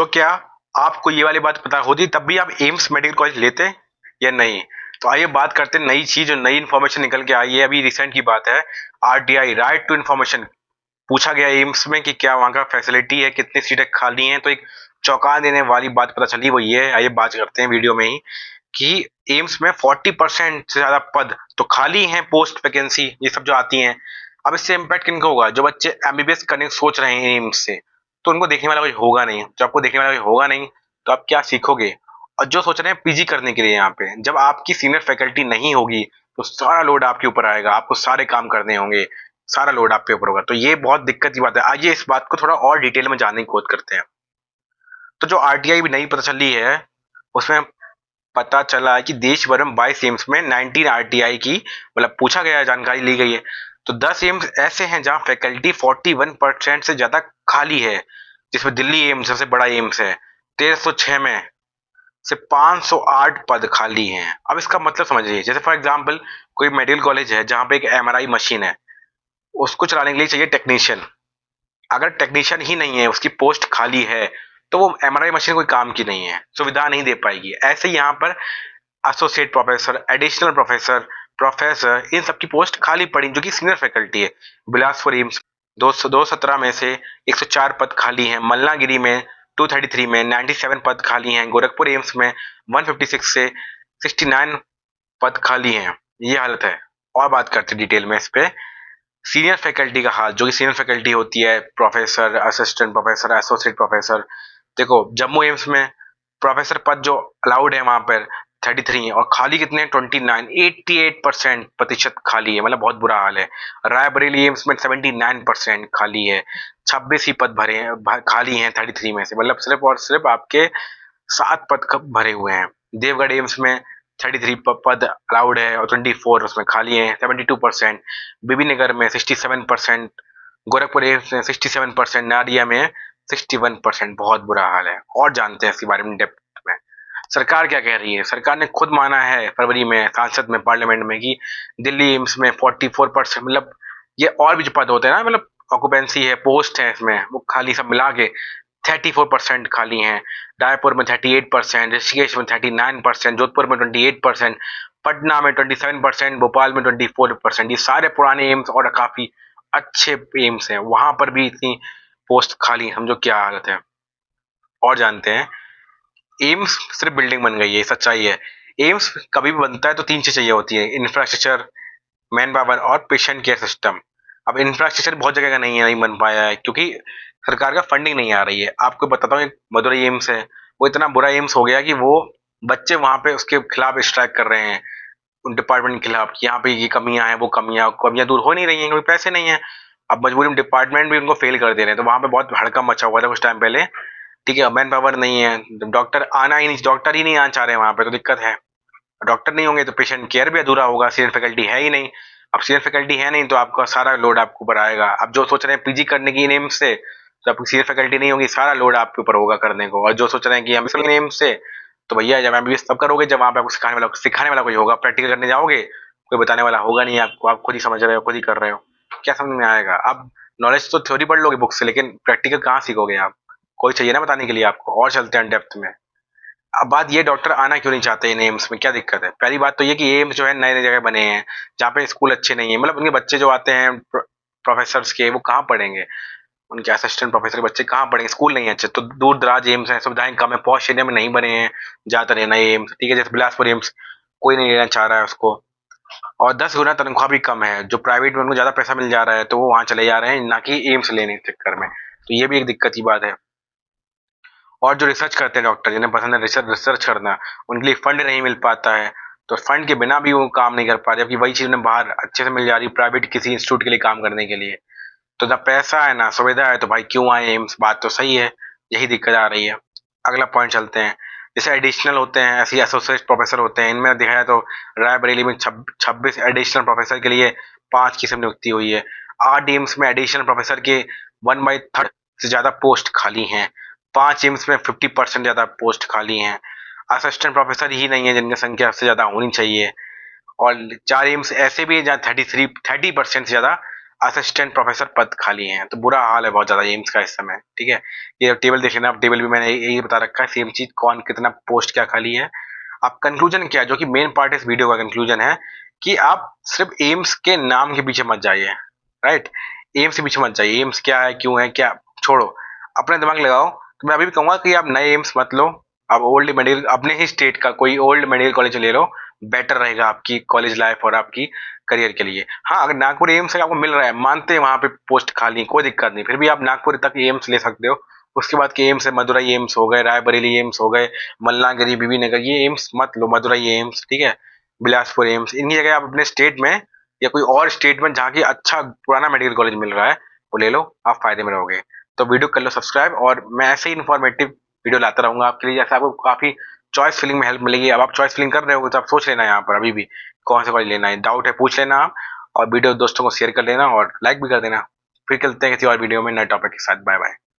तो क्या आपको ये वाली बात पता होती तब भी आप एम्स मेडिकल कॉलेज लेते या नहीं? तो आइए बात करते हैं नई चीज और नई इन्फॉर्मेशन निकल के आई है, अभी रिसेंट की बात है। आरटीआई, राइट टू इन्फॉर्मेशन, पूछा गया एम्स में कि क्या वहां का फैसिलिटी है, कितनी सीटें खाली हैं। तो एक चौंका देने वाली बात पता चली, वो ये है, आइए बात करते हैं वीडियो में ही, कि एम्स में 40% से ज्यादा पद तो खाली हैं, पोस्ट वैकेंसी ये सब जो आती हैं। अब इससे इम्पैक्ट किनको होगा? जो बच्चे एमबीबीएस करने की सोच रहे हैं एम्स से, तो उनको देखने वाला कोई होगा नहीं। जब आपको देखने वाला कोई होगा नहीं तो आप क्या सीखोगे? और जो सोच रहे हैं पीजी करने के लिए यहाँ पे, जब आपकी सीनियर फैकल्टी नहीं होगी तो सारा लोड आपके ऊपर आएगा, आपको सारे काम करने होंगे, सारा लोड आप पे ऊपर होगा। तो ये बहुत दिक्कत की बात है। आइए इस बात को थोड़ा और डिटेल में जानने की कोशिश करते हैं। तो जो आरटीआई भी नई पता चली है, उसमें पता चला है कि देश भर में 22 एम्स में 19 आरटीआई की मतलब पूछा गया है, जानकारी ली गई है। तो 10 एम्स ऐसे हैं जहां फैकल्टी 41% से ज्यादा खाली है, जिसमें दिल्ली एम्स सबसे बड़ा एम्स है। 1306 में से 508 पद खाली हैं। अब इसका मतलब समझिए, जैसे फॉर एग्जांपल कोई मेडिकल कॉलेज है जहां पे एक एमआरआई मशीन है, उसको चलाने के लिए चाहिए टेक्नीशियन। अगर टेक्नीशियन ही नहीं है, उसकी पोस्ट खाली है, तो वो एमआरआई मशीन कोई काम की नहीं है, सुविधा नहीं दे पाएगी। ऐसे ही यहाँ पर associate professor, additional professor, professor, इन सबकी पोस्ट खाली पड़ी जो कि सीनियर फैकल्टी है। बिलासपुर एम्स 217 में से 104 पद खाली हैं। मल्लागिरी में 233 में 97 पद खाली हैं। गोरखपुर एम्स में 156 से 69 पद खाली हैं। ये हालत है। और बात करते हैं डिटेल में इस पे सीनियर फैकल्टी का हाल, जो कि सीनियर फैकल्टी होती है, professor, assistant professor, associate professor. देखो जम्मू एम्स में प्रोफेसर पद जो अलाउड है वहां पर 33 है, और खाली कितने? 29, 88% प्रतिशत खाली है, मतलब बहुत बुरा हाल है। रायबरेली एम्स में 79% खाली है। 26 ही पद खाली हैं 33 में से, मतलब सिर्फ और सिर्फ आपके 7 पद भरे हुए हैं। देवगढ़ एम्स में 33 पद अलाउड है और 24 उसमें खाली हैं, 72%। बीबी नगर में 67%, गोरखपुर एम्स में 67%, नादिया में 61%। बहुत बुरा हाल है। और जानते हैं इसके बारे में डेप्थ में। सरकार क्या कह रही है? सरकार ने खुद माना है फरवरी में सांसद में, पार्लियामेंट में, कि दिल्ली एम्स में 44%, मतलब ये और भी जो पद होते हैं ना, मतलब ऑक्यूपेंसी है, पोस्ट है इसमें, वो खाली सब मिला के 34% खाली हैं। रायपुर में 38%, ऋषिकेश में 39%, जोधपुर में 28%, पटना में 27%, भोपाल में 24%। ये सारे पुराने एम्स और काफी अच्छे एम्स हैं, वहां पर भी इतनी पोस्ट खाली है, समझो क्या हालत है। और जानते हैं, एम्स सिर्फ बिल्डिंग बन गई है, सच्चाई है। एम्स कभी भी बनता है तो तीन चीज चाहिए होती है: इंफ्रास्ट्रक्चर, मैन पावर और पेशेंट केयर सिस्टम। अब इंफ्रास्ट्रक्चर बहुत जगह का नहीं बन पाया है, क्योंकि सरकार का फंडिंग नहीं आ रही है। आपको बताता हूँ, एक मदुरई एम्स है, वो इतना बुरा एम्स हो गया कि वो बच्चे वहां पे उसके खिलाफ स्ट्राइक कर रहे हैं, उन डिपार्टमेंट के खिलाफ, कि यहाँ पे ये कमियां हैं, वो कमियां दूर हो नहीं रही हैं, क्योंकि पैसे नहीं है। अब मजबूरी में डिपार्टमेंट भी उनको फेल कर दे रहे हैं। तो वहां पे बहुत हड़कंप मचा हुआ था कुछ टाइम पहले। ठीक है, मैन पावर नहीं है, डॉक्टर ही नहीं आना चाह रहे हैं वहां पे, तो दिक्कत है। डॉक्टर नहीं होंगे तो पेशेंट केयर भी अधूरा होगा, सीनियर फैकल्टी है ही नहीं। अब सीनियर फैकल्टी है नहीं तो आपका सारा लोड आपके ऊपर आएगा। अब जो सोच रहे हैं पीजी करने की नेम से, तो आपकी सीनियर फैकल्टी नहीं होगी, सारा लोड आपके ऊपर होगा करने को। और जो सोच रहे हैं कि हम इसके नेम से, तो भैया जब एमबीबीएस तब करोगे जब वहां पे आपको सिखाने वाला कोई होगा। प्रैक्टिकल करने जाओगे, कोई बताने वाला होगा नहीं आपको, आप खुद ही समझ रहे हो, खुद ही कर रहे हो, क्या समझ में आएगा? अब नॉलेज तो थ्योरी पढ़ लोगे बुक से, लेकिन प्रैक्टिकल कहाँ सीखोगे आप? कोई चाहिए ना बताने के लिए आपको। और चलते हैं डेप्थ में। अब बात ये, डॉक्टर आना क्यों नहीं चाहते इन एम्स में, क्या दिक्कत है? पहली बात तो ये कि एम्स जो है नए नए जगह बने हैं जहाँ पे स्कूल अच्छे नहीं है, मतलब उनके बच्चे जो आते हैं प्रोफेसर के, वो कहाँ पढ़ेंगे? उनके असिस्टेंट प्रोफेसर के बच्चे कहाँ पढ़ेंगे? स्कूल नहीं है अच्छे, तो दूर दराज एम्स हैं, सुविधाएं कम है, पॉश एरिया में नहीं बने हैं ज्यादातर ये नए एम्स। ठीक है, जैसे बिलासपुर एम्स कोई नहीं लेना चाह रहा है उसको, और 10 गुना तनख्वाह भी कम है। जो प्राइवेट में उनको ज्यादा पैसा मिल जा रहा है तो वो वहां चले जा रहे हैं, ना कि एम्स लेने के चक्कर में। तो ये भी एक दिक्कत की बात है। और जो रिसर्च करते हैं डॉक्टर, जिन्हें पसंद है रिसर्च रिसर्च करना, उनके लिए फंड नहीं मिल पाता है। तो फंड के बिना भी वो काम नहीं कर पा रहे, जबकि वही चीज उन्हें बाहर अच्छे से मिल जा रही है प्राइवेट किसी इंस्टीट्यूट के लिए काम करने के लिए। तो जब पैसा है ना सुविधा है, तो भाई क्यों आए एम्स? बात तो सही है, यही दिक्कत आ रही है। अगला पॉइंट चलते हैं। जैसे एडिशनल होते हैं, ऐसे एसोसिएट प्रोफेसर होते हैं, इनमें देखा जाए तो रायबरेली में 26 एडिशनल प्रोफेसर के लिए 5 की सब नियुक्ति हुई है। 8 एम्स में एडिशनल प्रोफेसर के 1/3 से ज्यादा पोस्ट खाली हैं। 5 एम्स में 50% ज्यादा पोस्ट खाली हैं। असिस्टेंट प्रोफेसर ही नहीं है जिनकी संख्या से ज्यादा होनी चाहिए। और 4 एम्स ऐसे भी हैं जहाँ 30% से ज्यादा असिस्टेंट प्रोफेसर पद खाली हैं। तो बुरा हाल है बहुत ज़्यादा एम्स का इस समय, ठीक है। ये टेबल देख लेना आप, टेबल भी मैंने यही बता रखा है, सेम चीज़, कौन कितना पोस्ट क्या खाली है। अब कंक्लूजन क्या है, जो कि मेन पार्ट इस वीडियो का कंक्लूजन है, कि आप सिर्फ एम्स के नाम के पीछे मत जाइए, राइट। एम्स के पीछे मत जाइए, एम्स क्या है, क्यों है, क्या, छोड़ो, अपना दिमाग लगाओ। तो मैं अभी भी कहूंगा कि आप नए एम्स मत लो, आप ओल्ड मेडिकल, अपने ही स्टेट का कोई ओल्ड मेडिकल कॉलेज ले लो, बेटर रहेगा आपकी कॉलेज लाइफ और आपकी करियर के लिए। हाँ, अगर नागपुर एम्स से आपको मिल रहा है, मानते हैं वहाँ पे पोस्ट खाली, कोई दिक्कत नहीं, फिर भी आप नागपुर तक एम्स ले सकते हो। उसके बाद के एम्स है मदुरई एम्स हो गए, रायबरेली एम्स हो गए, मल्लागिरी, बीबी नगर, ये एम्स मत लो, मदुरई एम्स, ठीक है, बिलासपुर एम्स, इनकी जगह आप अपने स्टेट में या कोई और स्टेट में जहाँ की अच्छा पुराना मेडिकल कॉलेज मिल रहा है वो ले लो, आप फायदे में रहोगे। तो वीडियो कर लो सब्सक्राइब, और मैं ऐसे ही इन्फॉर्मेटिव वीडियो लाता रहूंगा आपके लिए, जैसे आपको काफी चॉइस फिलिंग में हेल्प मिलेगी। अब आप चॉइस फिलिंग कर रहे हो तो आप सोच लेना यहाँ पर अभी भी कौन सा कॉलेज लेना है, डाउट है पूछ लेना आप, और वीडियो दोस्तों को शेयर कर देना और लाइक भी कर देना। फिर चलते हैं किसी और वीडियो में नए टॉपिक के साथ। Bye bye.